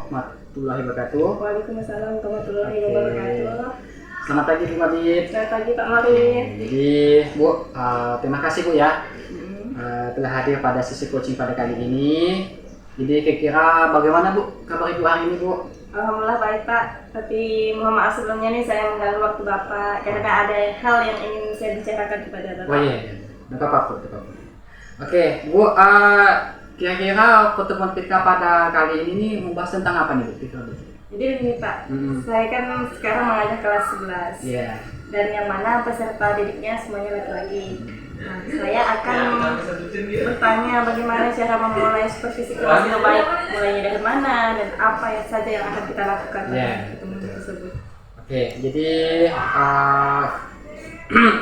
warahmatullahi wabarakatuh. Waalaikumsalam warahmatullahi wabarakatuh. Selamat pagi Bu Mabit. Selamat pagi Pak Marin. Jadi Bu, terima kasih Bu ya telah hadir pada sesi coaching pada kali ini. Jadi kira-kira bagaimana Bu kabar Ibu hari ini Bu? Alhamdulillah baik Pak. Tapi mohon maaf sebelumnya nih saya mengganggu waktu Bapak karena ada hal yang ingin saya bicarakan kepada Bapak. Oh iya, tidak apa-apa Bu, tidak apa-apa. Oke Bu, kira-kira pertemuan kita pada kali ini nih membahas tentang apa nih Bu? Jadi begini Pak, saya kan sekarang mengajar kelas 11 dan yang mana peserta didiknya semuanya laki-laki. Nah, saya akan bertanya bagaimana cara memulai supervisi kelas yang baik, mulainya dari mana dan apa saja yang akan kita lakukan pada pertemuan tersebut. Oke, jadi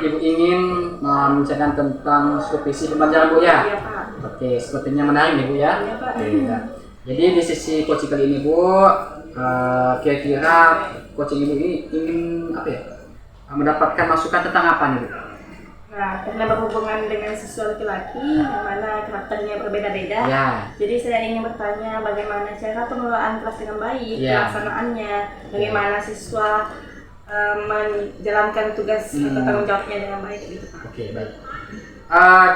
Ibu ingin membicarakan tentang supervisi pembelajaran Bu ya? Iya Pak. Oke, sepertinya menarik nih Bu ya? Iya Pak. Oke, ya. Jadi di sesi coaching kali ini Bu, kira-kira coaching Ibu ini ingin apa ya? Mendapatkan masukan tentang apa nih Bu? Nah, karena berhubungan dengan siswa laki-laki yang mana karakternya berbeda-beda, jadi saya ingin bertanya bagaimana cara pengelolaan kelas dengan baik, pelaksanaannya, bagaimana siswa menjalankan tugas atau tanggung jawabnya dengan baik gitu Pak. Oke, baik.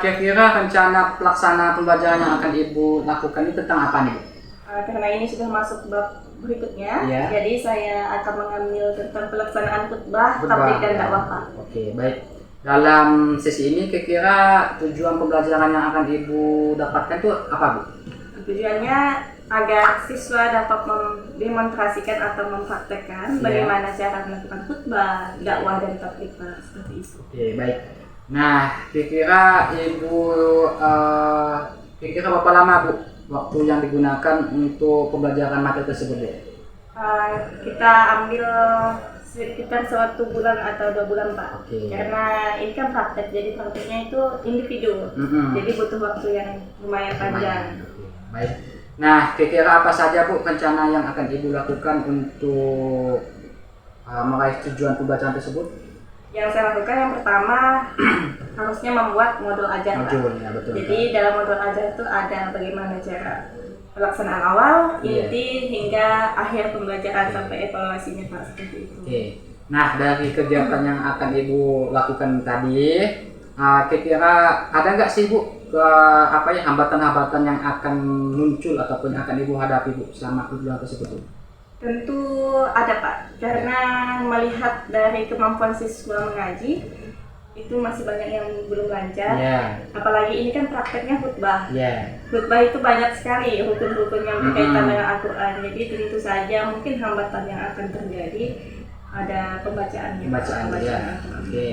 Kira-kira rencana pelaksana pembelajaran yang akan Ibu lakukan ini tentang apa nih Bu? Karena ini sudah masuk bab berikutnya, jadi saya akan mengambil tentang pelaksanaan khutbah, tabligh dan dakwah Pak. Oke, baik. Dalam sesi ini kira-kira tujuan pembelajaran yang akan Ibu dapatkan itu apa Bu? Tujuannya agar siswa dapat mendemonstrasikan atau mempraktekkan bagaimana cara melakukan khutbah, dakwah dan tabligh Pak, seperti itu. Oke, baik. Nah, kira-kira Ibu kira-kira berapa lama Bu waktu yang digunakan untuk pembelajaran materi tersebut Bu? Kita ambil sekitar 1 bulan atau 2 bulan Pak. Karena ini kan praktek, jadi prakteknya itu individu, jadi butuh waktu yang lumayan panjang. Baik. Nah, kira-kira apa saja Bu rencana yang akan Ibu lakukan untuk meraih tujuan pembelajaran tersebut? Yang saya lakukan yang pertama harusnya membuat modul ajar Pak. Betul. Jadi dalam modul ajar itu ada bagaimana cara pelaksanaan awal, inti hingga akhir pembelajaran sampai evaluasinya Pak, seperti itu. Nah, dari kegiatan yang akan Ibu lakukan tadi, kira-kira ada nggak sih Bu hambatan-hambatan yang akan muncul ataupun yang akan Ibu hadapi Bu selama kegiatan tersebut? Tentu ada Pak, karena melihat dari kemampuan siswa mengaji itu masih banyak yang belum lancar, apalagi ini kan prakteknya khutbah. Khutbah itu banyak sekali rukun-rukun yang berkaitan dengan Al-Quran, jadi tentu saja mungkin hambatan yang akan terjadi ada pembacaannya. Oke.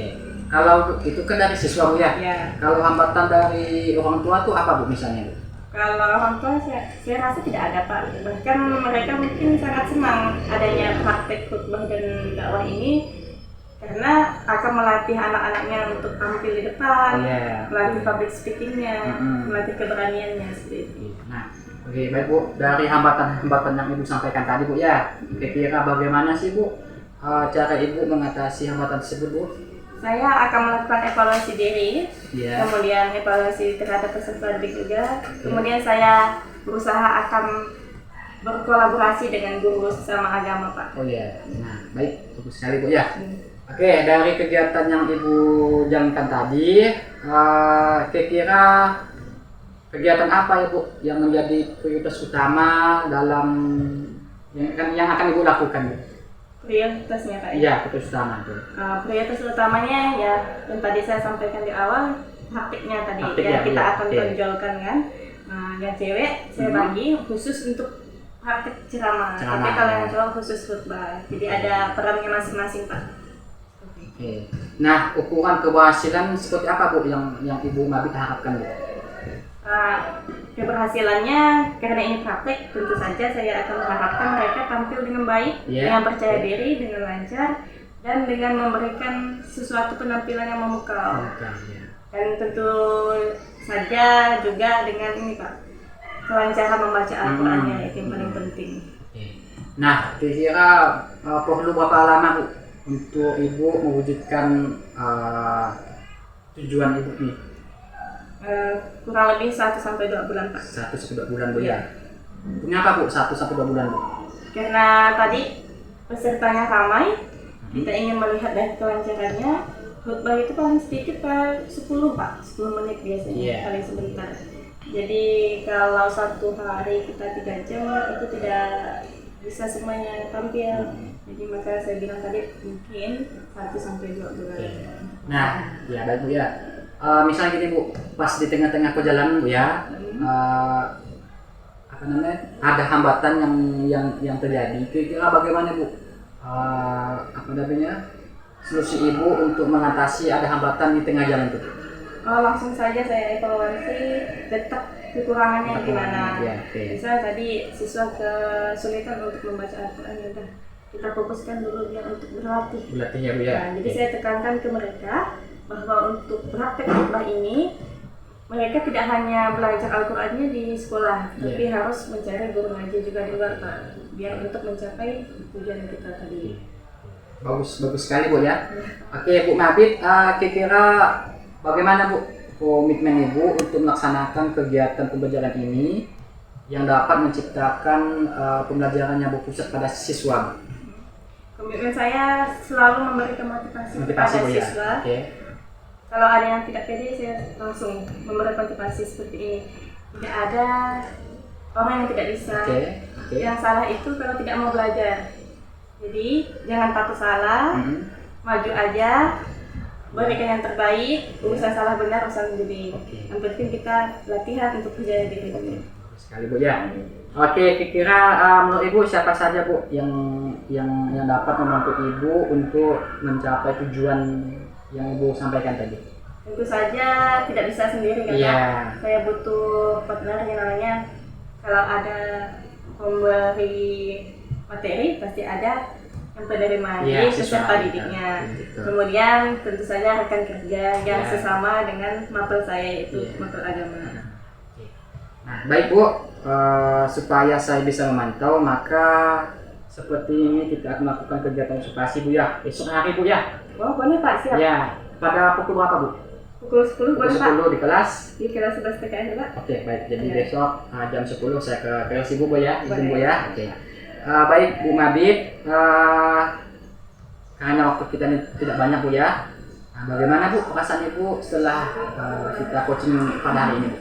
Kalau itu kan dari siswa Bu ya? Kalau hambatan dari orang tua tuh apa Bu misalnya Bu? Kalau orang tua saya rasa tidak ada Pak, bahkan mereka mungkin sangat senang adanya praktek khutbah dan dakwah ini karena akan melatih anak-anaknya untuk tampil di depan, melatih public speakingnya, melatih keberaniannya seperti itu. Nah, oke, baik Bu, dari hambatan-hambatan yang Ibu sampaikan tadi Bu ya, kira-kira bagaimana sih Bu cara Ibu mengatasi hambatan tersebut Bu? Saya akan melakukan evaluasi diri, kemudian evaluasi terhadap peserta didik juga, kemudian saya berusaha akan berkolaborasi dengan guru sesama agama Pak. Nah baik, bagus sekali Bu ya. Oke, dari kegiatan yang Ibu jalankan tadi, kira-kira kegiatan apa ya Bu yang menjadi prioritas utama dalam yang akan Ibu lakukan Bu? Prioritasnya Pak? Prioritas utama itu. Prioritas utamanya yang tadi saya sampaikan di awal, praktiknya tadi kita akan tonjolkan kan. Yang cewek saya bagi khusus untuk praktik ceramah, tapi kalau yang cowok khusus khutbah. Jadi ada perannya masing-masing Pak. Nah, ukuran keberhasilan seperti apa Bu yang Ibu Mabit harapkan Bu? Keberhasilannya karena ini praktek, tentu saja saya akan mengharapkan mereka tampil dengan baik, dengan percaya diri, dengan lancar, dan dengan memberikan sesuatu penampilan yang memukau. Dan tentu saja juga dengan ini Pak, kelancaran membaca Al-Qurannya itu yang paling penting. Nah, kira-kira perlu berapa lama Bu untuk Ibu mewujudkan tujuan Ibu nih? Kurang lebih 1-2 bulan Pak. 1-2 bulan Bu ya. Punya apa Bu 1-2 bulan Bu? Karena tadi pesertanya ramai, kita ingin melihat dari kelancarannya. Khutbah itu paling sedikit Pak 10 menit biasanya, paling sebentar. Jadi kalau satu hari kita 3 jam itu tidak bisa semuanya tampil. Jadi maka saya bilang tadi mungkin 1-2 bulan. Nah, ya baik Bu ya. Misalnya gini Bu, pas di tengah-tengah perjalanan Bu ya, apa namanya, ada hambatan yang terjadi. Kira-kira bagaimana Bu? Apa namanya, solusi Ibu untuk mengatasi ada hambatan di tengah jalan itu? Langsung saja saya evaluasi letak kekurangannya gimana. Misalnya tadi siswa kesulitan untuk membaca Al-Quran, ya udah kita fokuskan dulu dia untuk berlatih. Ya Bu ya. Nah, jadi saya tekankan ke mereka bahwa untuk praktek khutbah ini mereka tidak hanya belajar Al-Qurannya di sekolah, tapi harus mencari guru ngaji juga di luar Pak, biar untuk mencapai tujuan kita tadi. Bagus sekali Bu ya. Oke Bu Mabit, kira-kira bagaimana Bu komitmen Ibu untuk melaksanakan kegiatan pembelajaran ini yang dapat menciptakan pembelajaran yang berpusat pada siswa? Komitmen saya selalu memberikan motivasi kepada siswa. Kalau ada yang tidak pede, saya langsung memberi motivasi seperti ini. Tidak ada orang yang tidak bisa. Yang salah itu kalau tidak mau belajar. Jadi jangan takut salah, maju aja, berikan yang terbaik. Urusan salah benar, urusan jadi. Yang penting kita latihan untuk menjadi diri ini. Sekali Bu ya. Oke, kira-kira menurut Ibu siapa saja Bu yang dapat membantu Ibu untuk mencapai tujuan yang Ibu sampaikan tadi? Tentu saja tidak bisa sendiri karena saya butuh partner yang namanya, kalau ada pemberi materi pasti ada yang penerima, jadi peserta didiknya. Kemudian tentu saja rekan kerja yang sesama dengan mapel saya, yaitu mapel agama. Nah, baik Bu, supaya saya bisa memantau, maka seperti ini kita akan melakukan kegiatan observasi Bu ya, esok hari Bu ya. Oh boleh Pak, siap. Ya, pada pukul berapa Bu? Pukul 10 boleh Pak. 10 di kelas? Di kelas 11 PKN Pak. Oke, baik. Jadi besok jam 10 saya ke kelas Ibu Bu ya, izin Bu ya. Oke. Baik Bu Mabit, karena waktu kita ini tidak banyak Bu ya. Bagaimana Bu perasaan Ibu setelah kita coaching pada hari ini Bu?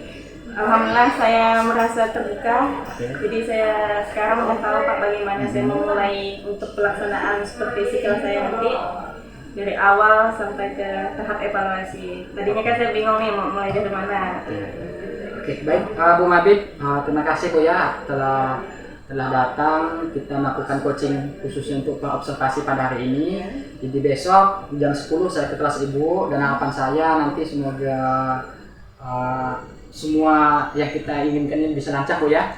Alhamdulillah saya merasa terbuka. Jadi saya sekarang udah tahu Pak bagaimana saya memulai untuk pelaksanaan seperti sikil saya nanti dari awal sampai ke tahap evaluasi. Tadinya kan saya bingung nih mau mulai dari mana. Oke, baik Bu Mabit, terima kasih Bu ya telah datang. Kita melakukan coaching khususnya untuk observasi pada hari ini. Jadi besok jam 10 saya ke kelas Ibu, dan harapan saya nanti semoga semua yang kita inginkan ini bisa lancar Bu ya.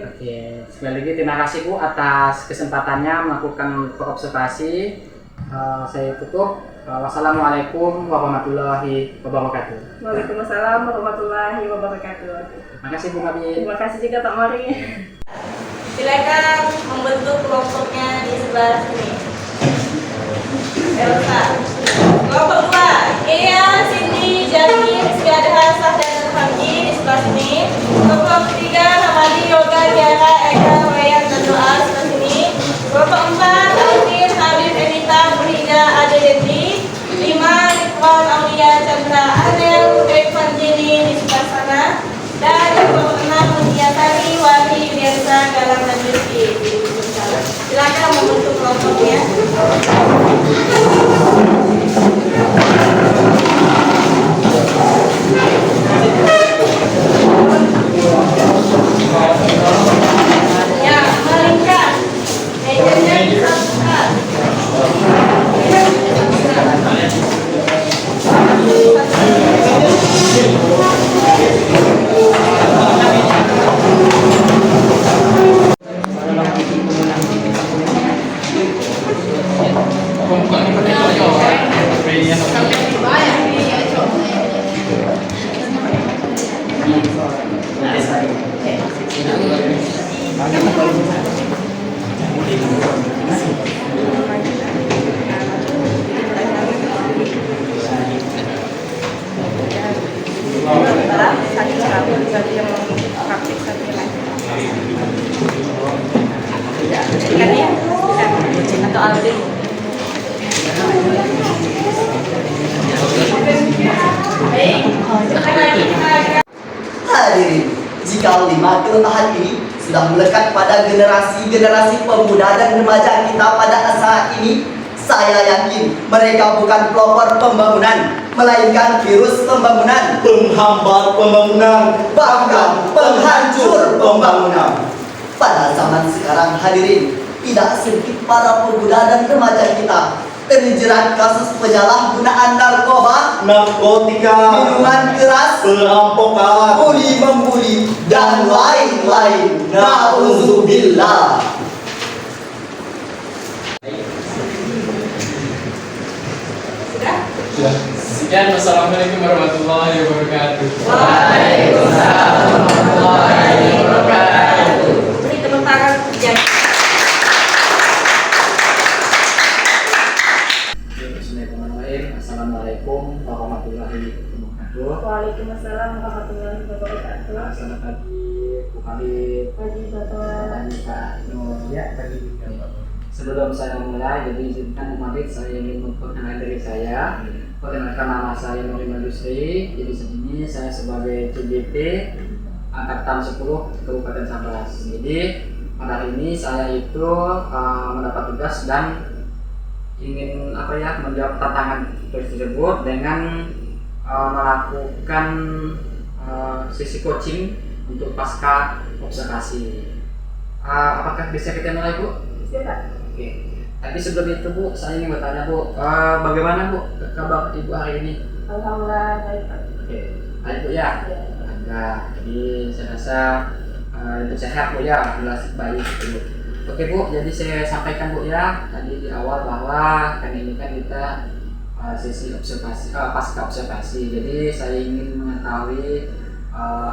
Oke, sekali lagi terima kasih Bu atas kesempatannya melakukan observasi. Saya tutup. Wassalamualaikum warahmatullahi wabarakatuh. Waalaikumsalam warahmatullahi wabarakatuh. Terima kasih Bu Mabit. Terima kasih juga Pak Mori. Silakan membentuk kelompoknya di sebelah sini. Elsa. Kelompok 2, Ia, Cindy, Jati, Rizky Adha, Sah, dan Hamdi di sebelah sini. Kelompok 3, Hamadi, Yoga, Tiara, Eka, Wayan, dan Doa di sebelah sini. Kelompok 4, Alvin, Habib, Edita, Murida, Ade, Dendi. 5, Ridwan, Aulia, Chandra, Anel, Irfan, Jenny di sebelah sana. Dan kelompok 6, Mutia Tari, Wati, Yudiansa, Galang, dan Rizky. Silakan membentuk kelompoknya. Ya, melingkar. Mejanya disatukan. untuk Aldi. Hadirin, jika 5 kelemahan ini sudah melekat pada generasi-generasi pemuda dan remaja kita pada saat ini, saya yakin mereka bukan pelopor pembangunan, melainkan virus pembangunan, penghambat pembangunan, bahkan penghancur pembangunan. Pada zaman sekarang hadirin, tidak sedikit para pemuda dan remaja kita terjerat kasus penyalahgunaan narkoba, narkotika, minuman keras, perampokan, bully-membuli, dan lain-lain. Na'udzubillah. Sekian, wassalamualaikum warahmatullahi wabarakatuh. Waalaikumsalam warahmatullahi wabarakatuh. Beri tepuk tangan hujan. Bismillahirrahmanirrahim. Assalamualaikum warahmatullahi wabarakatuh. Waalaikumsalam warahmatullahi wabarakatuh. Selamat pagi, Bu Khalid. Pagi Bapak. Pagi Pak Nur. Ya, pagi. Sebelum saya mulai, jadi izinkan Bu Khalid, saya ingin memperkenalkan diri saya. Perkenalkan, nama saya Nur Yusri. Jadi sini saya sebagai CBP Angkatan 10 Kabupaten Sambas. Jadi pada hari ini saya itu mendapat tugas dan ingin menjawab tantangan tersebut dengan melakukan sesi coaching untuk pasca observasi. Apakah bisa kita mulai, Bu? Siapa? Oke. Tapi sebelum itu, Bu, saya ingin bertanya, Bu, bagaimana, Bu, kabar Ibu hari ini? Alhamdulillah baik Pak. Oke, baik, Bu ya. Enggak. Jadi saya rasa itu sehat, Bu ya, jelas baik, Bu. Oke, Bu, jadi saya sampaikan, Bu ya, tadi di awal bahwa kan ini kan kita sesi observasi, pasca observasi. Jadi saya ingin mengetahui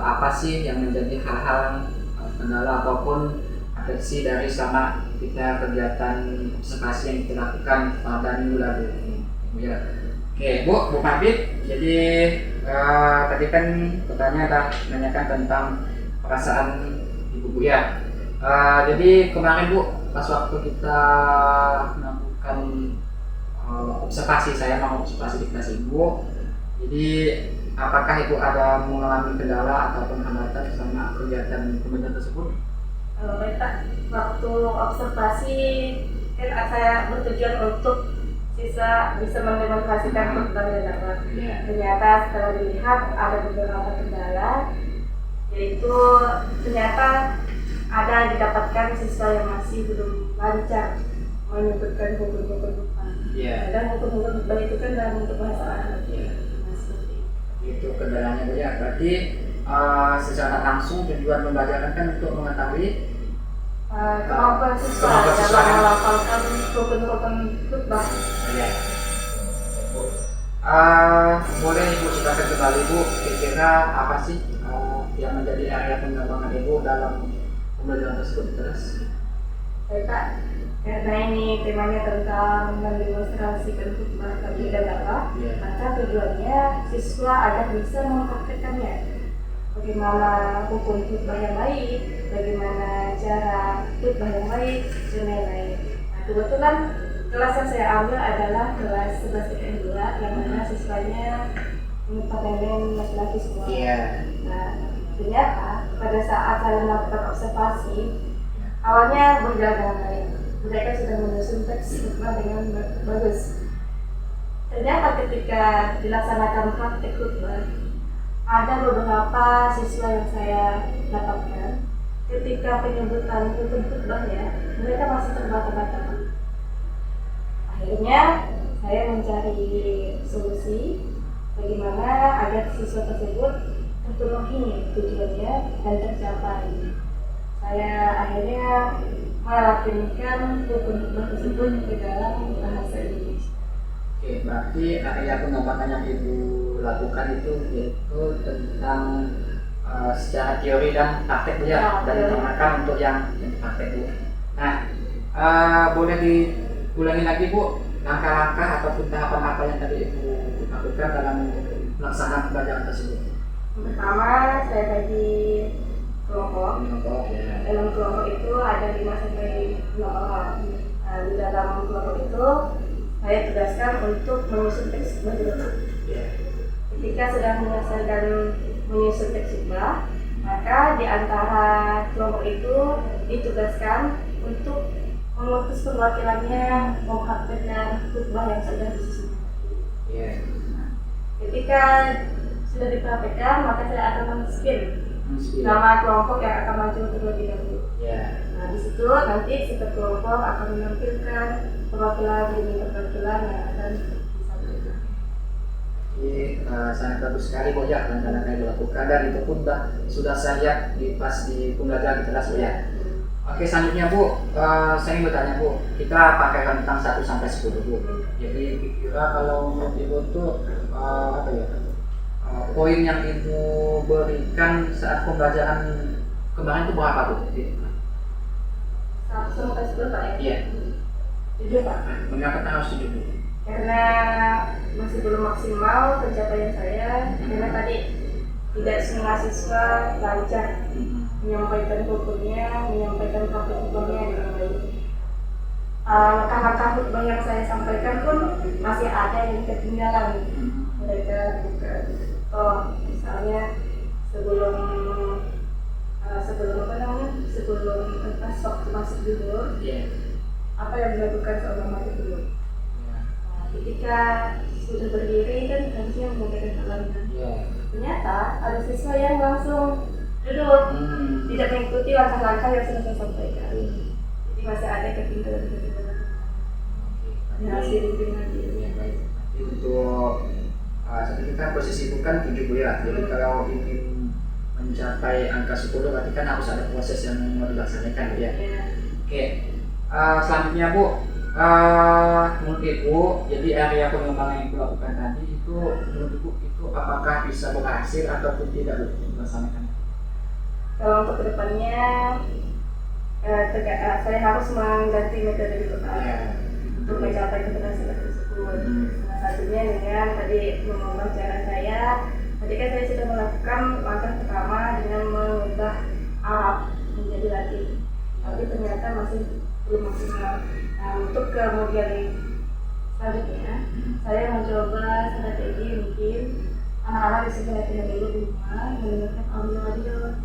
apa sih yang menjadi hal-hal kendala ataupun atensi dari selama kita kegiatan observasi yang kita lakukan pada minggu lalu. Ya. Oke, Bu Mabit. Jadi tadi kan pertanyaan menanyakan tentang perasaan Ibu ya. Jadi kemarin, Bu, pas waktu kita melakukan observasi, saya mau observasi di kelas Ibu. Jadi apakah Ibu ada mengalami kendala ataupun hambatan selama kegiatan kementerian tersebut? Baik Pak, waktu observasi kan saya bertujuan untuk bisa mendemonstrasikan kebenaran dakwah. Ternyata setelah dilihat ada beberapa kendala, yaitu ternyata ada didapatkan siswa yang masih belum lancar menyebutkan hukum-hukum khutbah. Dan hukum-hukum khutbah itu kan dalam bentuk bahasa Arab. Itu kendalanya, Bu ya. Berarti secara langsung tujuan pembelajaran kan untuk mengetahui kemampuan siswa dalam melafalkan rukun-rukun khutbah. Boleh Ibu ceritakan kembali, Bu, kira-kira apa sih yang menjadi area pengembangan Ibu dalam pembelajaran tersebut? Terus? Baik Pak, karena ini temanya tentang mendemonstrasikan khutbah bagi dakwah, maka tujuannya siswa agar bisa mempraktikkannya. Bagaimana hukum khutbah yang baik, bagaimana cara khutbah yang baik, dan lain-lain. Nah, kebetulan kelas yang saya ambil adalah kelas 11 2, yang mana siswanya merupakan laki-laki semua. Nah, ternyata pada saat saya melakukan observasi, awalnya berjalan dengan baik. Mereka sudah menyusun teks khutbah dengan bagus. Ternyata ketika dilaksanakan praktek khutbah, ada beberapa siswa yang saya dapatkan ketika penyebutan hukum khutbahnya, mereka masih terbata-bata. Akhirnya saya mencari solusi bagaimana agar siswa tersebut terpenuhi tujuannya dan tercapai. Saya akhirnya melakukan hukum khutbah tersebut ke dalam bahasa Indonesia. Oke, berarti area pengembangan yang Ibu lakukan itu yaitu tentang secara teori dan praktek, ya, dan digunakan untuk yang praktek, Bu. Nah, boleh diulangi lagi, Bu, langkah-langkah ataupun tahapan apa yang tadi Ibu lakukan dalam pelaksanaan pembelajaran tersebut? Pertama, saya bagi kelompok. Ya. Dalam kelompok itu ada 5 sampai 6 orang. Di dalam kelompok saya tugaskan untuk menyusun teks khutbah dulu. Ketika sudah menyelesaikan menyusun teks khutbah, maka di antara kelompok itu ditugaskan untuk mengutus perwakilannya mempraktekkan khutbah yang sudah disusun. Ketika sudah dipraktekkan, maka saya akan men-spin nama kelompok yang akan maju terlebih dahulu. Nah, di situ nanti setiap kelompok akan menampilkan perwakilan demi perwakilan yang akan disampaikan. Sangat bagus sekali Bu ya rencana yang dilakukan, dan itu pun sudah saya lihat di pembelajaran di kelas Bu ya. Oke, selanjutnya Bu, saya ingin bertanya Bu, kita pakai rentang 1 sampai 10 Bu. Jadi kira kalau menurut Ibu tuh poin yang Ibu berikan saat pembelajaran kemarin itu berapa Bu? 1 sampai 10 Pak ya? Iya. 7 Pak. Mengapa harus 7 Bu? Karena masih belum maksimal pencapaian saya, karena tadi tidak semua siswa lancar menyampaikan hukumnya, menyampaikan praktik hukumnya dengan baik. Langkah-langkah hukum yang saya sampaikan pun masih ada yang ketinggalan. Mereka bukan misalnya sebelum waktu masuk zuhur, apa yang dilakukan seorang mati dulu. Ketika sudah berdiri kan harusnya menggunakan tangan. Ternyata ada siswa yang langsung duduk, tidak mengikuti langkah-langkah yang sudah saya sampaikan. Jadi masih ada ketinggalan. Harus dibimbing lagi. Untuk saat ini kan posisi itu kan 7 Bu ya. Jadi kalau ingin mencapai angka 10 berarti kan harus ada proses yang mau dilaksanakan Bu ya. Oke. Selanjutnya Bu, menurut Ibu, jadi area pengembangan yang Ibu lakukan tadi itu menurut Ibu itu apakah bisa berhasil ataupun tidak Bu dilaksanakan? Kalau untuk kedepannya saya harus mengganti metode untuk mencapai keberhasilan tersebut. Salah satunya dengan tadi mengubah cara saya. Tadi kan saya sudah melakukan langkah pertama dengan mengubah alat menjadi latih, tapi ternyata masih belum maksimal. Nah, untuk kemudian selanjutnya saya mencoba strategi mungkin anak-anak di sini latihan dulu di rumah mendengarkan audio.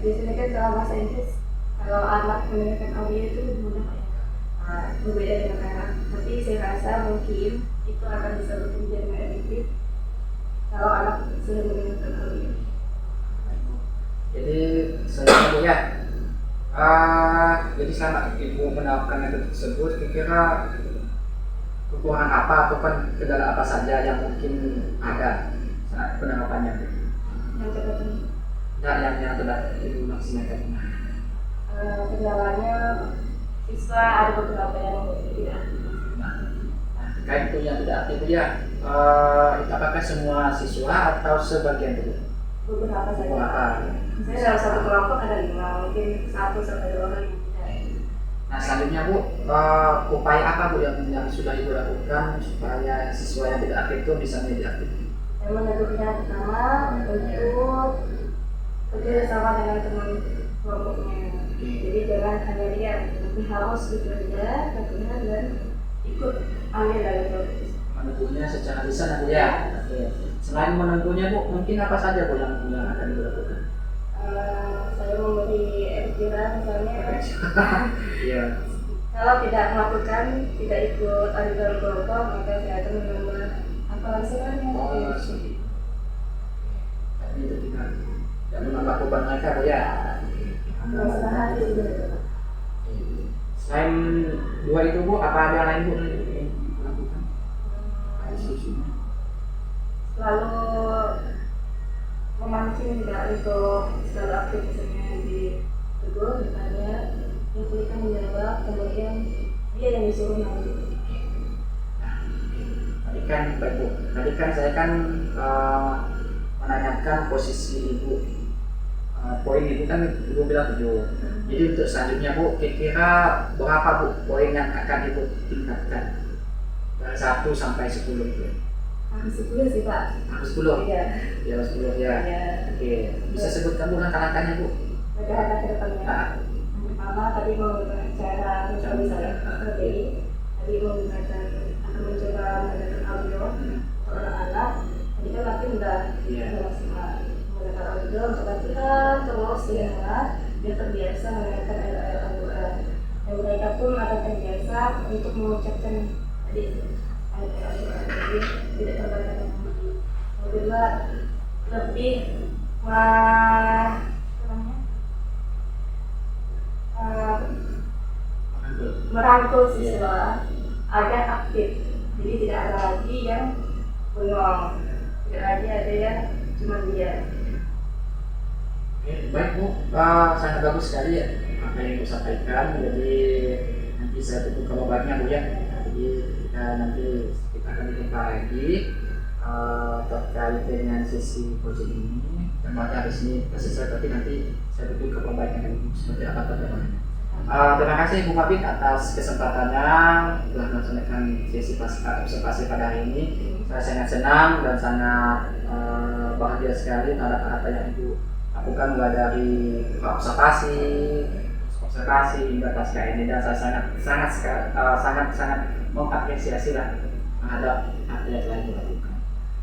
Biasanya kan kalau bahasa Inggris kalau anak mendengarkan audio itu lebih mudah ya. Berbeda dengan anak. Tapi saya rasa mungkin itu akan bisa bekerja dengan efektif kalau anak sudah mendengarkan audio. Jadi saya lihat jadi selama Ibu menerapkan metode tersebut, kira-kira kekurangan apa ataupun kendala apa saja yang mungkin ada saat penerapannya? Yang kedua, yang sudah Ibu maksimalkan. Kendalanya siswa ada beberapa yang tidak. Terkait itu yang tidak aktif ya, apakah semua siswa atau sebagian dulu? Beberapa saja. Beberapa. Saya dalam satu kelompok ada 5, mungkin 1 sampai 2 orang yang tidak. Nah selanjutnya Bu, upaya apa Bu yang sudah Ibu lakukan supaya siswa yang tidak aktif itu bisa menjadi aktif? Saya menegurnya pertama untuk bekerja sama dengan teman kelompoknya. Jadi jangan hanya dia, tapi harus bekerja, latihan dan ikut ambil dari kelompok. Menegurnya secara lisan Bu ya. Selain menegurnya Bu, mungkin apa saja Bu yang akan Ibu lakukan? Saya memberi edaran misalnya. Iya. Kalau tidak melakukan, tidak ikut anjuran kelompok, maka saya akan menambah apa hasilnya. Tapi itu tidak menambah beban mereka Bu ya. Masalah itu juga. Selain 2 itu Bu, apa ada lain Bu yang dilakukan? Lalu memancing juga untuk selalu aktif, misalnya di tegur, bertanya, yang mereka menjawab, kemudian dia yang disuruh nanti. Tadi kan saya kan menanyakan posisi Ibu, poin Ibu kan Ibu bilang 7. Jadi untuk selanjutnya Bu, kira-kira berapa Bu poin yang akan Ibu tingkatkan dari 1 sampai 10 itu? Harus 10 sih Pak. Harus 10? Iya. Ya harus 10 ya. Oke, bisa sebutkan Bu langkah-langkahnya Bu? Langkah-langkah ke depannya. Yang pertama tadi menggunakan cara misalnya strategi. Tadi menggunakan akan mencoba kita pun akan jasa untuk mengucapkan tidak terbatas. Kedua, lebih merangkul siswa agar aktif. Jadi tidak ada lagi yang bengong, tidak lagi ada yang cuma diam. Baik Bu, sangat bagus sekali ya apa yang Ibu sampaikan. Jadi nanti saya tunggu kabarnya Bu ya. Jadi kita akan jumpa lagi terkait dengan sesi coaching ini. Tempatnya habis ini selesai, tapi nanti saya tunggu kabarnya Bu seperti apa perkembangannya. Terima kasih Bu Mabit atas kesempatannya telah melaksanakan sesi observasi pada hari ini. Saya sangat senang dan sangat bahagia sekali terhadap apa yang Ibu lakukan, mulai dari observasi hingga pasca ini, dan saya sangat mengapresiasi lah terhadap apa yang telah Ibu lakukan.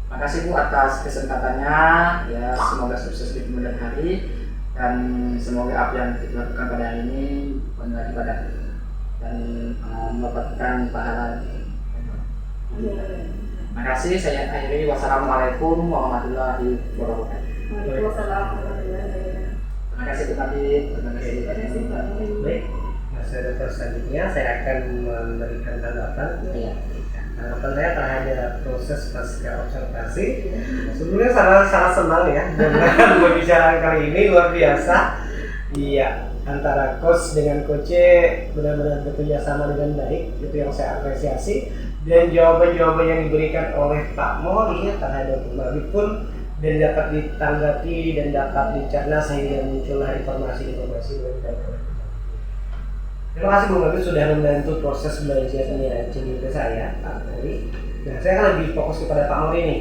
Terima kasih Bu atas kesempatannya. Ya, semoga sukses di kemudian hari dan semoga apa yang kita lakukan pada hari ini benar ibadah dan mendapatkan pahala. Terima kasih. Saya akhiri. Wassalamualaikum warahmatullahi wabarakatuh. Waalaikumsalam warahmatullahi wabarakatuh. Terima kasih Bu Mabit. Terima kasih. Baik, selanjutnya saya akan memberikan tanggapan. Iya. Tanggapan saya terhadap proses pasca observasi. Sebelumnya sangat senang ya dengan pembicaraan kali ini, luar biasa. Iya, antara coach dengan coach benar-benar bekerja sama dengan baik, itu yang saya apresiasi. Dan jawaban-jawaban yang diberikan oleh Pak Mori terhadap Bu Mabit pun dan dapat ditanggapi dan dapat dicerna sehingga muncullah informasi-informasi yang diberikan. Terima kasih Bu Mabit sudah membantu proses belajarnya cerita saya, Pak Mori. Nah, saya akan lebih fokus kepada Pak Mori nih.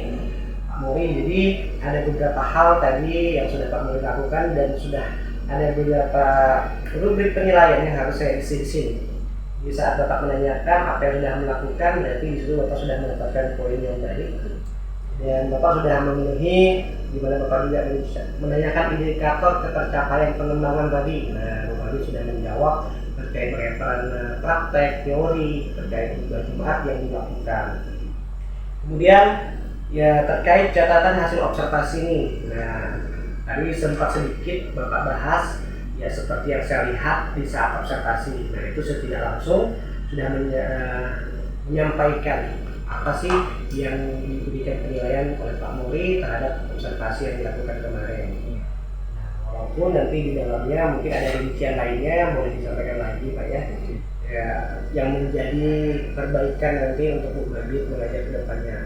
Pak Mori, jadi ada beberapa hal tadi yang sudah Pak Mori lakukan dan sudah ada beberapa rubrik penilaian yang harus saya isi di sini. Di saat Bapak menanyakan apa yang sudah melakukan, berarti di situ Bapak sudah mendapatkan poin yang baik. Dan Bapak sudah memenuhi, di mana Bapak juga menanyakan indikator ketercapaian pengembangan tadi. Nah, Bapak sudah menjawab terkait pengeparan praktek, teori, terkait tugas Jumat yang dilakukan. Kemudian ya terkait catatan hasil observasi ini. Nah, tadi sempat sedikit Bapak bahas ya seperti yang saya lihat di saat observasi. Nah, itu secara langsung sudah menyampaikan apa sih yang diberikan penilaian oleh Pak Mori terhadap observasi yang dilakukan kemarin. Walaupun nanti di dalamnya mungkin ada rincian lainnya yang boleh disampaikan lagi Pak ya, yang menjadi perbaikan nanti untuk Bu Mabit mengajar ke depannya.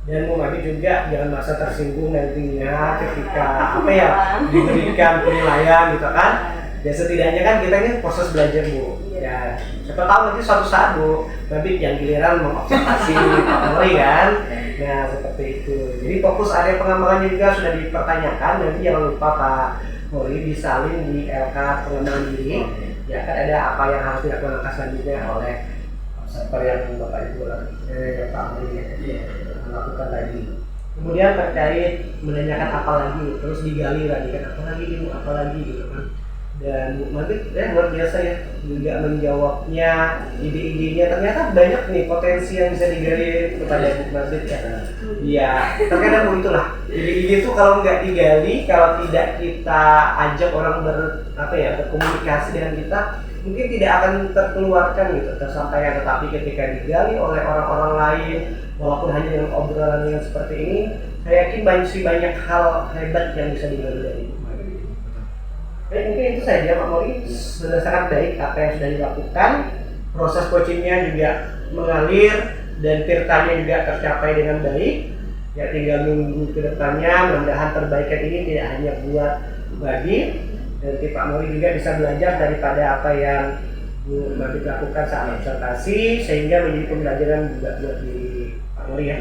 Dan Bu Mabit juga jangan merasa tersinggung nantinya ketika diberikan penilaian gitu kan. Ya setidaknya kan kita ini proses belajar Bu. Ya siapa tahu nanti suatu saat Bu Mabit yang giliran mengobservasi Pak Mori kan. Nah seperti itu. Jadi fokus area pengembangannya juga sudah dipertanyakan. Nanti jangan lupa Pak Mori disalin di LK pengembangan diri. Ya kan ada apa yang harus dilakukan langkah selanjutnya oleh observer yang Bapak Ibu Pak Mori lakukan tadi. Kemudian terkait menanyakan apa lagi, terus digali lagi kan apa lagi gitu kan. Dan Bu Mabit luar biasa ya juga menjawabnya, ide-idenya ternyata banyak nih potensi yang bisa digali kepada Bu Mabit ya. Iya, terkadang itulah ide-ide itu kalau nggak digali, kalau tidak kita ajak orang berkomunikasi dengan kita, mungkin tidak akan terkeluarkan gitu, tersampaikan. Tetapi ketika digali oleh orang-orang lain, walaupun hanya dengan obrolan yang seperti ini, saya yakin banyak hal hebat yang bisa digali dari Bu Mabit. Baik, mungkin itu saja Pak Mori. Sudah sangat baik apa yang sudah dilakukan. Proses coachingnya juga mengalir dan tirtanya juga tercapai dengan baik. Ya tinggal nunggu ke depannya, mudah-mudahan perbaikan ini tidak hanya buat bagi, nanti Pak Mori juga bisa belajar daripada apa yang Bu Mabit lakukan saat observasi, sehingga menjadi pembelajaran juga buat diri Pak Mori ya.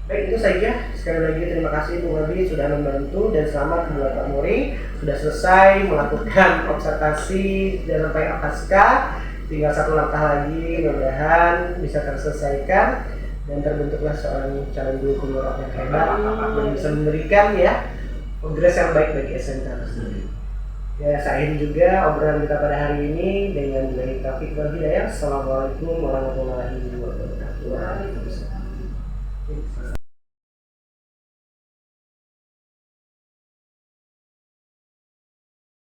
Baik, itu saja. Sekali lagi terima kasih Bu Mabit sudah membantu, dan selamat buat Pak Mori sudah selesai melakukan observasi dan sampai pasca. Tinggal satu langkah lagi, mudah-mudahan bisa terselesaikan dan terbentuklah seorang calon guru penggerak yang hebat yang bisa memberikan ya progres yang baik bagi SMK tersebut. Ya, saya akhiri juga obrolan kita pada hari ini dengan billahi taufiq wal hidayah. Assalamualaikum warahmatullahi wabarakatuh.